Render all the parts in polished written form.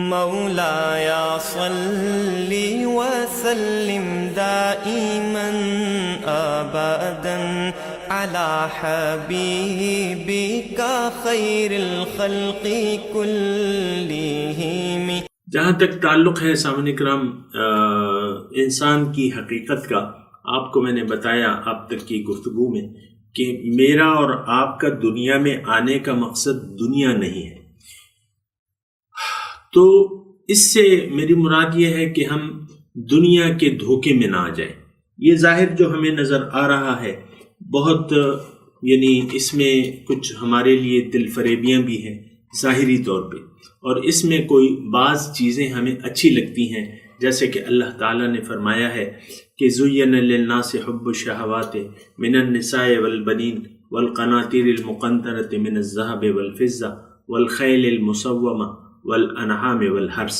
مولاي صل وسلم دائما ابدا على حبيبك خير الخلق كلهم۔ جہاں تک تعلق ہے سامعین کرام انسان کی حقیقت کا، آپ کو میں نے بتایا آپ تک کی گفتگو میں کہ میرا اور آپ کا دنیا میں آنے کا مقصد دنیا نہیں ہے۔ تو اس سے میری مراد یہ ہے کہ ہم دنیا کے دھوکے میں نہ آ جائیں۔ یہ ظاہر جو ہمیں نظر آ رہا ہے بہت اس میں کچھ ہمارے لیے دل فریبیاں بھی ہیں ظاہری طور پہ، اور اس میں کوئی بعض چیزیں ہمیں اچھی لگتی ہیں، جیسے کہ اللہ تعالیٰ نے فرمایا ہے کہ زُيِّنَ لِلنَّاسِ حُبُّ الشَّهَوَاتِ مِنَ النِّسَاءِ وَالْبَنِينَ وَالْقَنَاطِيرِ الْمُقَنطَرَةِ مِنَ الذَّهَبِ وَالْفِضَّةِ وَالْخَيْلِ الْمُسَوَّمَةِ وَالْأَنْعَامِ وَالْحَرْثِ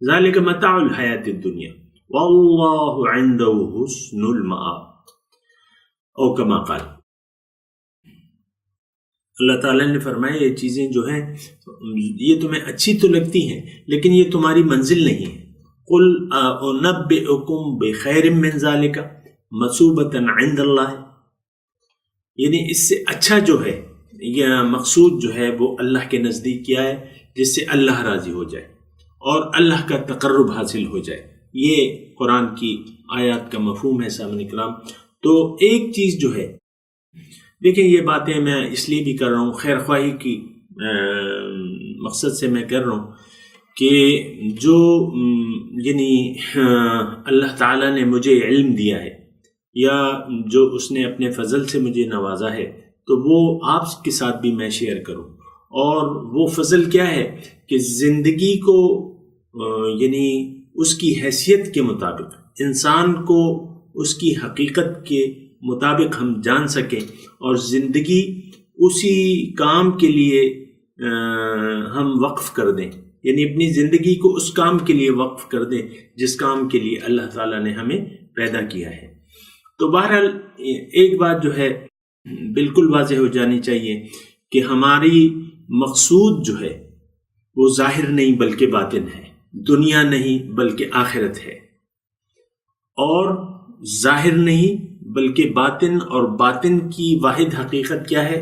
ذَلِكَ مَتَاعُ الْحَيَاةِ الدُّنْيَا وَاللَّهُ عِندَهُ حُسْنُ الْمَآبِ، او کما قال۔ اللہ تعالیٰ نے فرمایا یہ چیزیں جو ہیں یہ تمہیں اچھی تو لگتی ہیں لیکن یہ تمہاری منزل نہیں ہے۔ قُلْ أُنَبِّئُكُمْ بِخَيْرٍ مِّن ذَلِكَ مَثُوبَةً عِندَ اللَّهِ، یعنی اس سے اچھا جو ہے یہ مقصود جو ہے وہ اللہ کے نزدیک کیا ہے جس سے اللہ راضی ہو جائے اور اللہ کا تقرب حاصل ہو جائے۔ یہ قرآن کی آیات کا مفہوم ہے سامعین کرام۔ تو ایک چیز جو ہے، دیکھیں یہ باتیں میں اس لیے بھی کر رہا ہوں، خیر خواہی کی مقصد سے میں کر رہا ہوں کہ جو اللہ تعالیٰ نے مجھے علم دیا ہے یا جو اس نے اپنے فضل سے مجھے نوازا ہے تو وہ آپ کے ساتھ بھی میں شیئر کروں۔ اور وہ فضل کیا ہے کہ زندگی کو اس کی حیثیت کے مطابق، انسان کو اس کی حقیقت کے مطابق ہم جان سکیں اور زندگی اسی کام کے لیے ہم وقف کر دیں، یعنی اپنی زندگی کو اس کام کے لیے وقف کر دیں جس کام کے لیے اللہ تعالیٰ نے ہمیں پیدا کیا ہے۔ تو بہرحال ایک بات جو ہے بالکل واضح ہو جانی چاہیے کہ ہماری مقصود جو ہے وہ ظاہر نہیں بلکہ باطن ہے، دنیا نہیں بلکہ آخرت ہے، اور ظاہر نہیں بلکہ باطن، اور باطن کی واحد حقیقت کیا ہے؟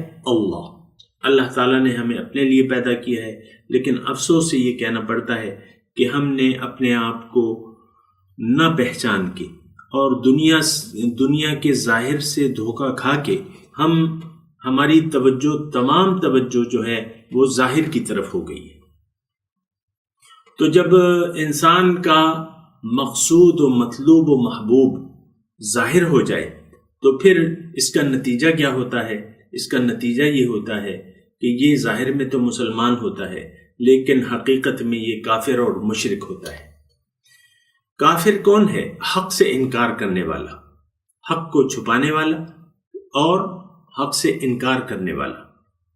اللہ تعالیٰ نے ہمیں اپنے لیے پیدا کیا ہے، لیکن افسوس سے یہ کہنا پڑتا ہے کہ ہم نے اپنے آپ کو نہ پہچان کے اور دنیا کے ظاہر سے دھوکہ کھا کے ہماری توجہ، تمام توجہ جو ہے وہ ظاہر کی طرف ہو گئی ہے۔ تو جب انسان کا مقصود و مطلوب و محبوب ظاہر ہو جائے تو پھر اس کا نتیجہ کیا ہوتا ہے؟ اس کا نتیجہ یہ ہوتا ہے کہ یہ ظاہر میں تو مسلمان ہوتا ہے لیکن حقیقت میں یہ کافر اور مشرک ہوتا ہے۔ کافر کون ہے؟ حق سے انکار کرنے والا، حق کو چھپانے والا اور حق سے انکار کرنے والا،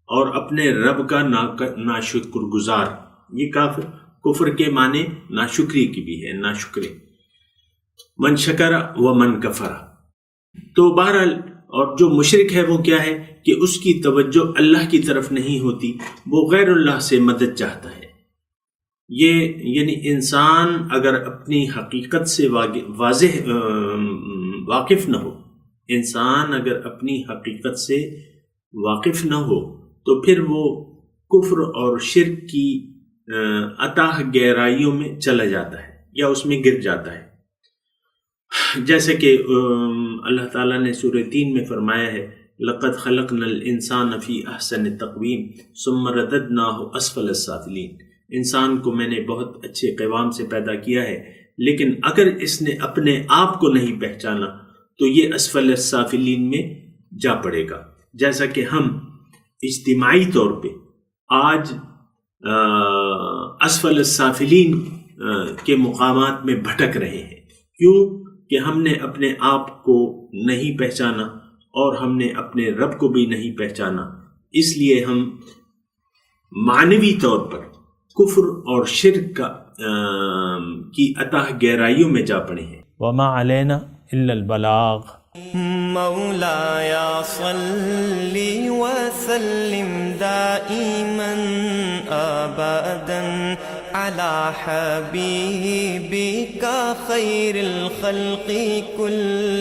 اور اپنے رب کا ناشکر گزار۔ یہ کفر کے معنی ناشکری کی بھی ہے، ناشکری، من شکر و من کفر۔ تو بہرحال اور جو مشرک ہے وہ کیا ہے کہ اس کی توجہ اللہ کی طرف نہیں ہوتی، وہ غیر اللہ سے مدد چاہتا ہے۔ یہ انسان اگر اپنی حقیقت سے واقف نہ ہو، انسان اگر اپنی حقیقت سے واقف نہ ہو تو پھر وہ کفر اور شرک کی اتاہ گہرائیوں میں چلا جاتا ہے یا اس میں گر جاتا ہے۔ جیسے کہ اللہ تعالیٰ نے سورہ 3 میں فرمایا ہے لَقَدْ خَلَقْنَا الْإِنسَانَ فِي أَحْسَنِ تَقْوِيمٍ ثُمَّ رَدَدْنَاهُ أَسْفَلَ السَّافِلِينَ، انسان کو میں نے بہت اچھے قوام سے پیدا کیا ہے، لیکن اگر اس نے اپنے آپ کو نہیں پہچانا تو یہ اسفل السافلین میں جا پڑے گا۔ جیسا کہ ہم اجتماعی طور پہ آج اسفل السافلین کے مقامات میں بھٹک رہے ہیں، کیوں کہ ہم نے اپنے آپ کو نہیں پہچانا اور ہم نے اپنے رب کو بھی نہیں پہچانا، اس لیے ہم معنوی طور پر کفر اور شرک کی اتاہ گہرائیوں میں جا پڑے ہیں۔ وما علینا الا البلاغ۔ مولاي صل وسلم دائما ابدا على حبيبك خير الخلق كلهم